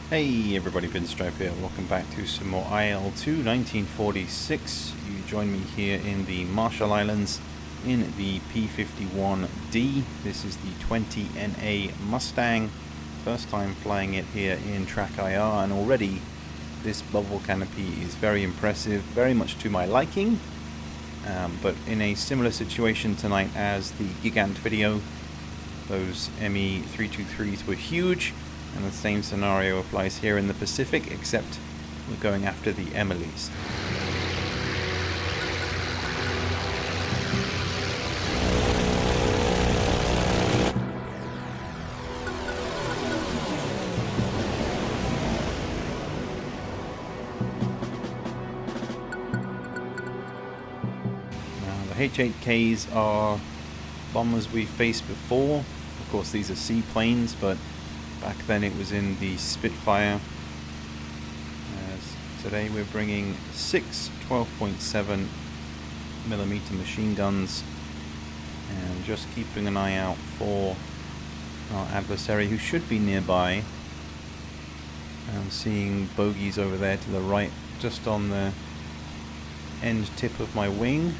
Hey everybody, Pinstripe here. Welcome back to some more IL-2 1946. You join me here in the Marshall Islands in the P-51D. This is the 20-NA Mustang. First time flying it here in Track IR, and already this bubble canopy is very impressive, very much to my liking. But in a similar situation tonight as the Gigant video, those ME-323s were huge. And the same scenario applies here in the Pacific, except we're going after the Emilys. Now, the H8Ks are bombers we've faced before. Of course, these are seaplanes, but back then it was in the Spitfire. Today we're bringing 6 12.7mm machine guns and just keeping an eye out for our adversary, who should be nearby. I'm seeing bogies over there to the right, just on the end tip of my wing.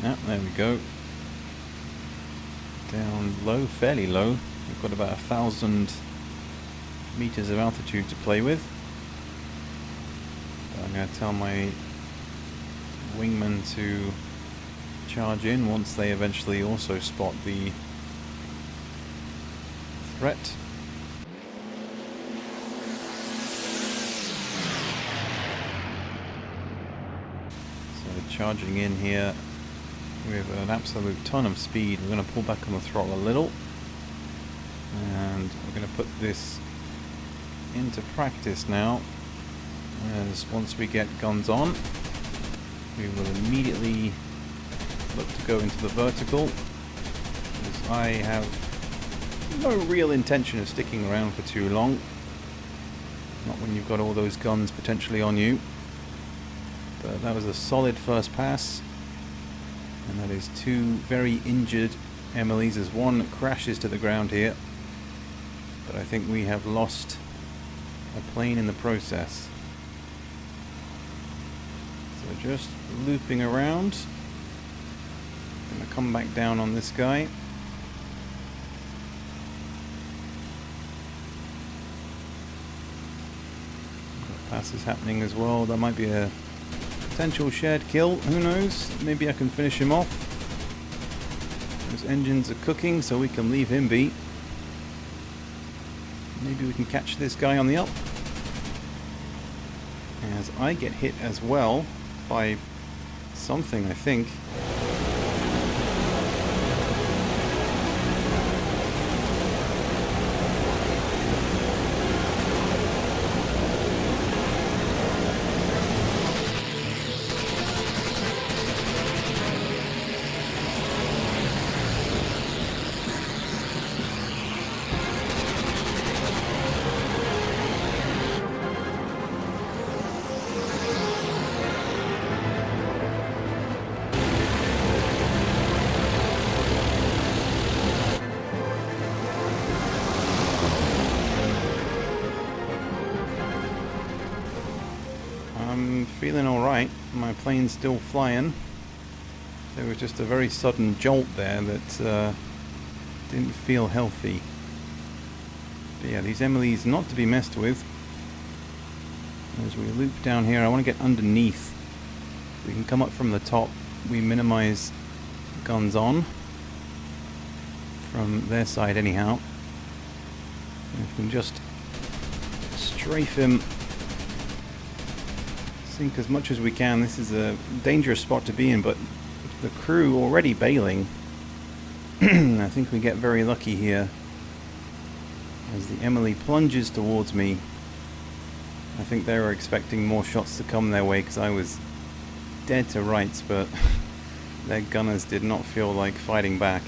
Yeah, there we go. Down low, fairly low. We've got about 1,000 meters of altitude to play with. But I'm going to tell my wingmen to charge in once they eventually also spot the threat. So charging in here with an absolute ton of speed. We're going to pull back on the throttle a little, and we're going to put this into practice now, as once we get guns on, we will immediately look to go into the vertical, as I have no real intention of sticking around for too long, not when you've got all those guns potentially on you. But that was a solid first pass. And that is 2 very injured Emilys, as one crashes to the ground here. But I think we have lost a plane in the process. So just looping around. Gonna come back down on this guy. Passes happening as well. There might be a potential shared kill, who knows? Maybe I can finish him off. Those engines are cooking, so we can leave him be. Maybe we can catch this guy on the up. As I get hit as well by something, I think. I'm feeling alright. My plane's still flying. There was just a very sudden jolt there that didn't feel healthy. But yeah, these Emilys not to be messed with. As we loop down here, I want to get underneath. We can come up from the top. We minimize guns on from their side anyhow. And if we can just strafe him, sink as much as we can. This is a dangerous spot to be in, but the crew already bailing. I think we get very lucky here as the Emily plunges towards me. I think they were expecting more shots to come their way, because I was dead to rights, but their gunners did not feel like fighting back.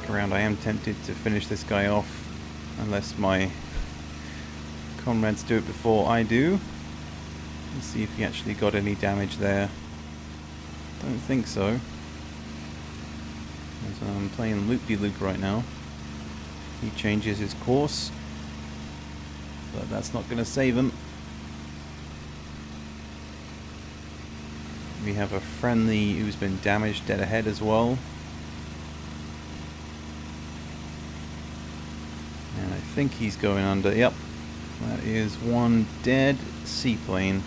stick around. I am tempted to finish this guy off, unless my comrades do it before I do. Let's see if he actually got any damage there. Don't think so. So I'm playing loop-de-loop right now. He changes his course, but that's not going to save him. We have a friendly who's been damaged dead ahead as well. And I think he's going under. Yep, that is one dead seaplane.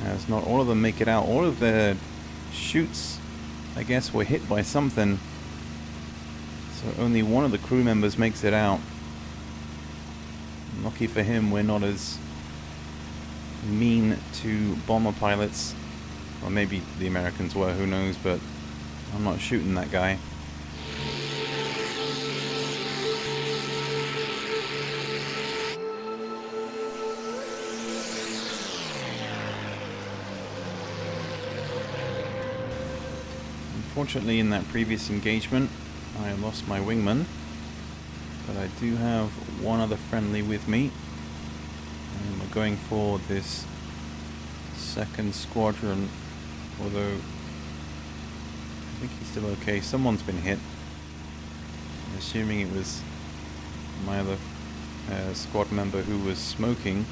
As not all of them make it out. All of their chutes, I guess, were hit by something. So only one of the crew members makes it out. Lucky for him, we're not as mean to bomber pilots. Or maybe the Americans were, who knows, but I'm not shooting that guy. Unfortunately, in that previous engagement, I lost my wingman, but I do have one other friendly with me, and we're going for this second squadron, although I think he's still okay. Someone's been hit. I'm assuming it was my other squad member who was smoking.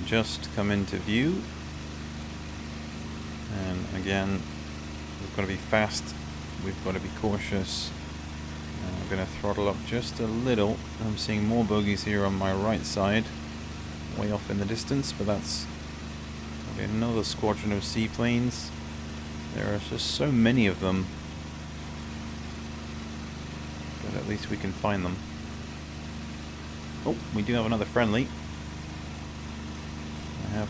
Just come into view, and again we've got to be fast, we've got to be cautious, and I'm going to throttle up just a little. I'm seeing more bogies here on my right side, way off in the distance, but that's probably another squadron of seaplanes. There are just so many of them, but at least we can find them. Oh, we do have another friendly. I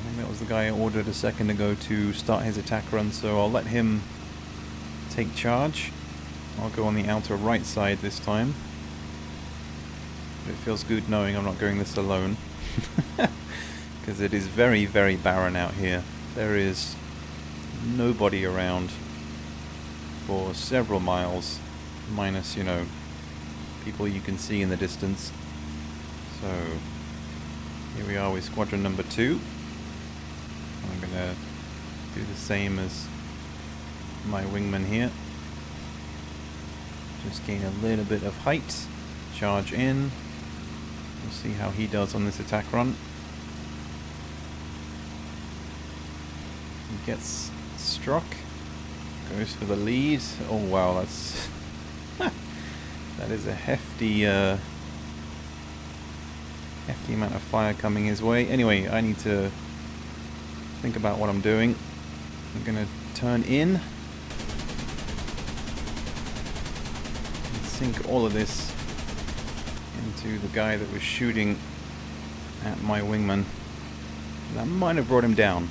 think that was the guy I ordered a second ago to start his attack run, so I'll let him take charge. I'll go on the outer right side this time. But it feels good knowing I'm not going this alone. Because it is very, very barren out here. There is nobody around for several miles, minus, you know, people you can see in the distance. So here we are with squadron number 2. I'm going to do the same as my wingman here. Just gain a little bit of height, charge in. We'll see how he does on this attack run. He gets struck, goes for the lead. Oh wow, that's that is a hefty amount of fire coming his way. Anyway, I need to think about what I'm doing. I'm going to turn in and sink all of this into the guy that was shooting at my wingman. That might have brought him down.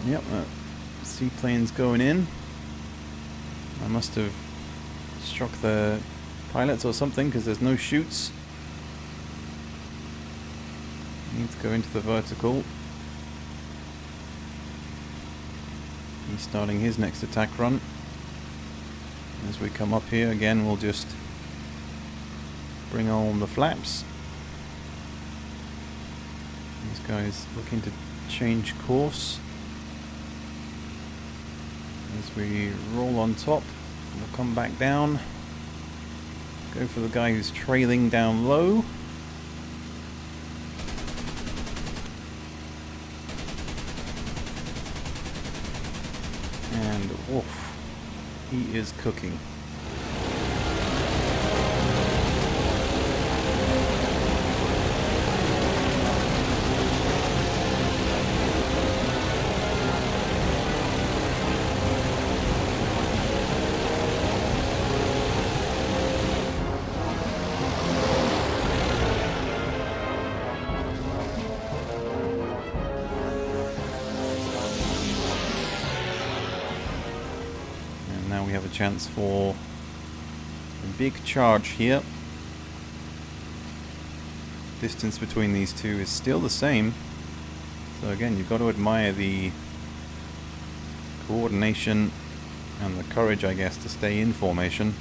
Yep, seaplane's going in. I must have struck the pilots or something because there's no chutes. Need to go into the vertical. He's starting his next attack run. As we come up here again, we'll just bring on the flaps. This guy's looking to change course. As we roll on top, we'll come back down. Go for the guy who's trailing down low. And Oof. He is cooking. Now we have a chance for a big charge here. Distance between these two is still the same. So again, you've got to admire the coordination and the courage, I guess, to stay in formation.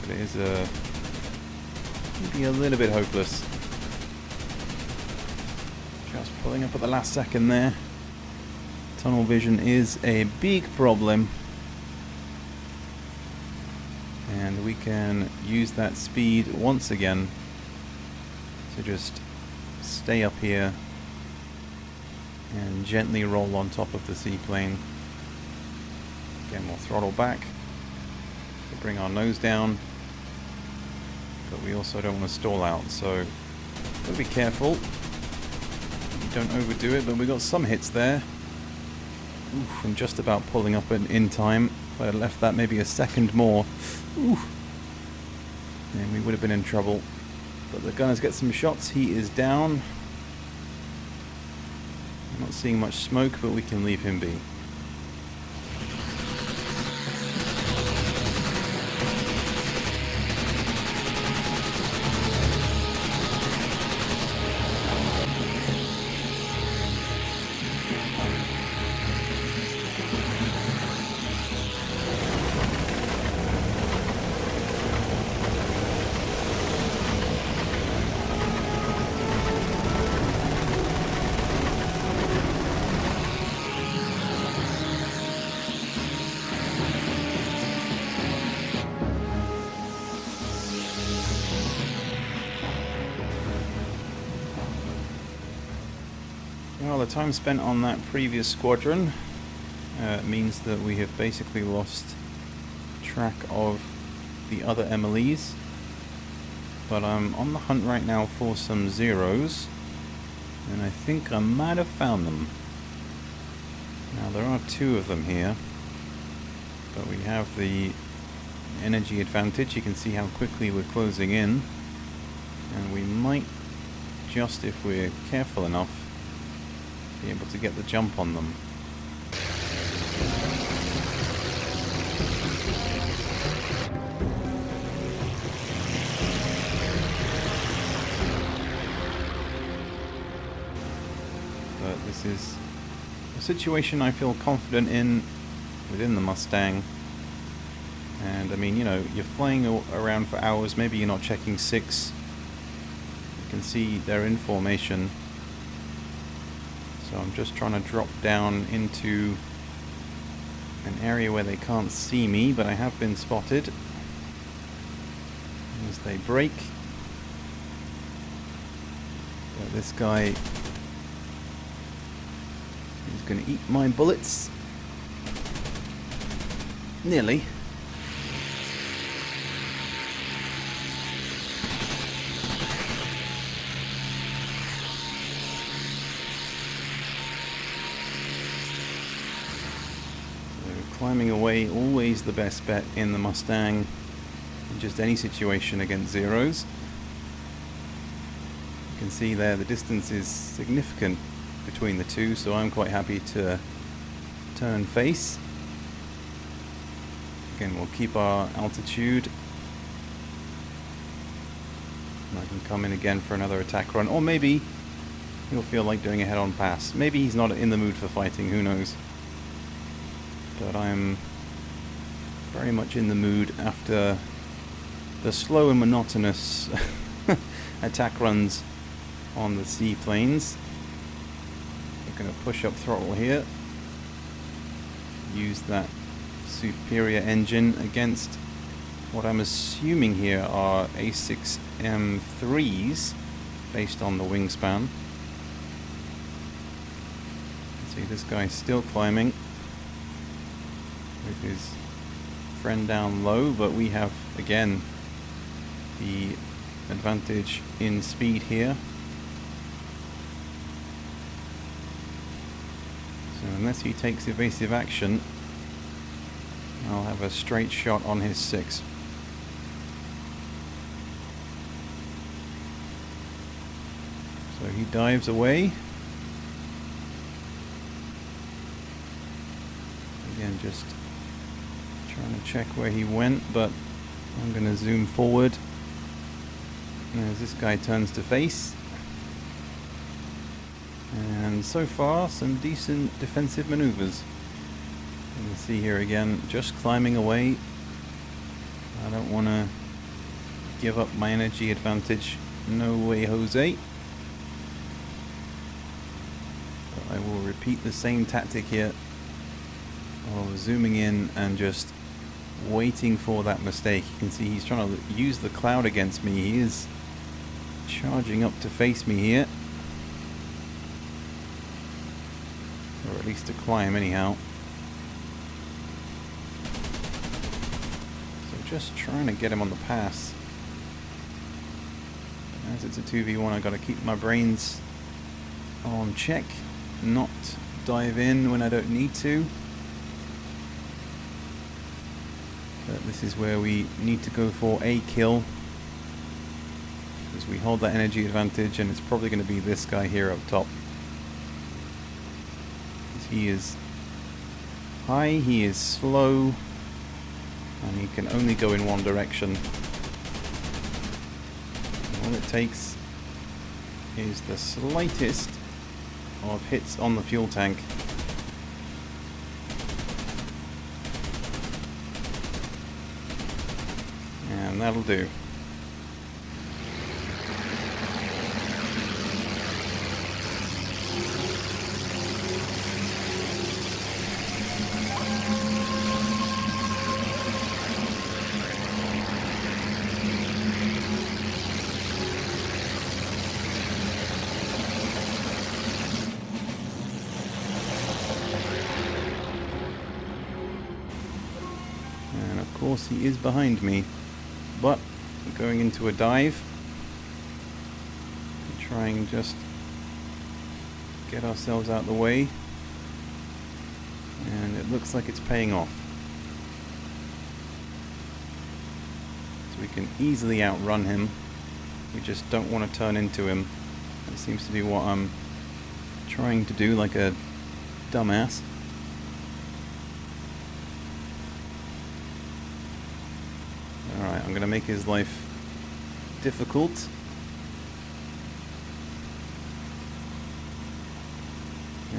But it is maybe a little bit hopeless. Just pulling up at the last second there. Tunnel vision is a big problem, and we can use that speed once again to just stay up here and gently roll on top of the seaplane. Again, we'll throttle back to bring our nose down, but we also don't want to stall out, so gotta be careful. Don't overdo it, but we got some hits there. Oof, and just about pulling up in time. If I had left that maybe a second more, oof, then we would have been in trouble. But the gunners get some shots. He is down. I'm not seeing much smoke, but we can leave him be. Well, the time spent on that previous squadron means that we have basically lost track of the other Emilys. But I'm on the hunt right now for some zeros, and I think I might have found them. Now there are two of them here, but we have the energy advantage. You can see how quickly we're closing in, and we might, just if we're careful enough, be able to get the jump on them. But this is a situation I feel confident in within the Mustang. And I mean, you know, you're flying around for hours, maybe you're not checking 6. You can see they're in formation. So I'm just trying to drop down into an area where they can't see me, but I have been spotted. As they break. But this guy is going to eat my bullets. Nearly. Climbing away, always the best bet in the Mustang, in just any situation against zeros. You can see there the distance is significant between the two, so I'm quite happy to turn face. Again, we'll keep our altitude. And I can come in again for another attack run, or maybe he'll feel like doing a head-on pass. Maybe he's not in the mood for fighting, who knows. But I'm very much in the mood after the slow and monotonous attack runs on the seaplanes. We're going to push up throttle here. Use that superior engine against what I'm assuming here are A6M3s based on the wingspan. See, this guy's still climbing with his friend down low, but we have again the advantage in speed here. So unless he takes evasive action, I'll have a straight shot on his 6. So he dives away. Again, just trying to check where he went, but I'm going to zoom forward. And as this guy turns to face. And so far, some decent defensive maneuvers. You can see here again, just climbing away. I don't want to give up my energy advantage. No way, Jose. But I will repeat the same tactic here of zooming in and just waiting for that mistake. You can see he's trying to use the cloud against me. He is charging up to face me here. Or at least to climb anyhow. So just trying to get him on the pass. As it's a 2v1, I've got to keep my brains on check, not dive in when I don't need to. But this is where we need to go for a kill, because we hold that energy advantage, and it's probably going to be this guy here up top. He is high, he is slow, and he can only go in one direction. And all it takes is the slightest of hits on the fuel tank. And that'll do. And of course he is behind me, but going into a dive, try and just get ourselves out of the way, and it looks like it's paying off. So we can easily outrun him. We just don't want to turn into him. That seems to be what I'm trying to do, like a dumbass. Alright, I'm going to make his life difficult.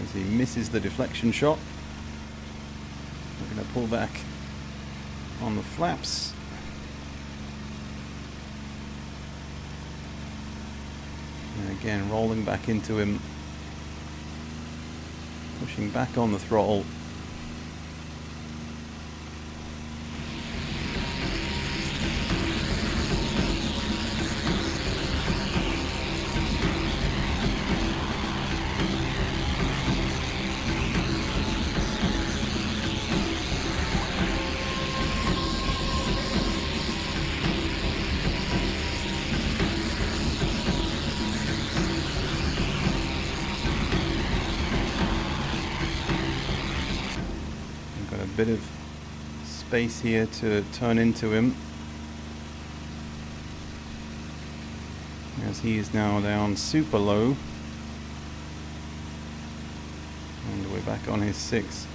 As he misses the deflection shot. We're going to pull back on the flaps. And again, rolling back into him. Pushing back on the throttle. Bit of space here to turn into him, as he is now down super low, and we're back on his 6.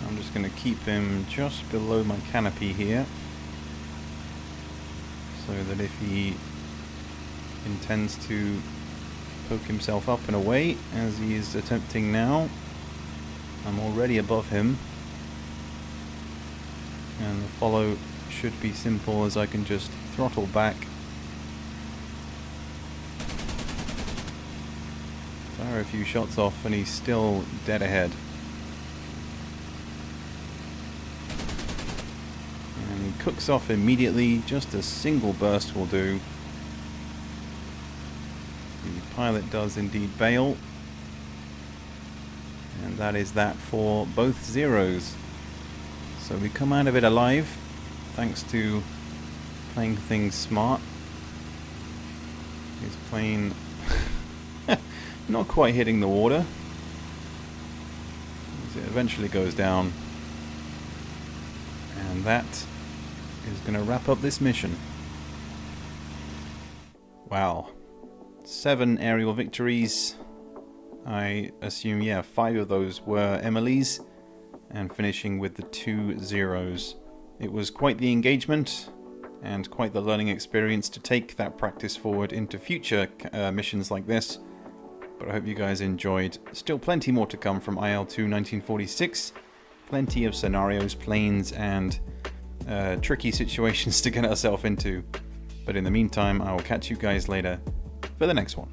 I'm just going to keep him just below my canopy here, so that if he intends to poke himself up and away, as he is attempting now, I'm already above him, and the follow should be simple, as I can just throttle back, fire a few shots off, and he's still dead ahead. And he cooks off immediately. Just a single burst will do. The pilot does indeed bail. And that is that for both zeros. So we come out of it alive, thanks to playing things smart. His plane not quite hitting the water. As it eventually goes down. And that is going to wrap up this mission. Wow. 7 aerial victories. I assume, yeah, 5 of those were Emily's, and finishing with the 2 zeros. It was quite the engagement, and quite the learning experience to take that practice forward into future missions like this. But I hope you guys enjoyed. Still plenty more to come from IL-2 1946. Plenty of scenarios, planes, and tricky situations to get ourselves into. But in the meantime, I will catch you guys later for the next one.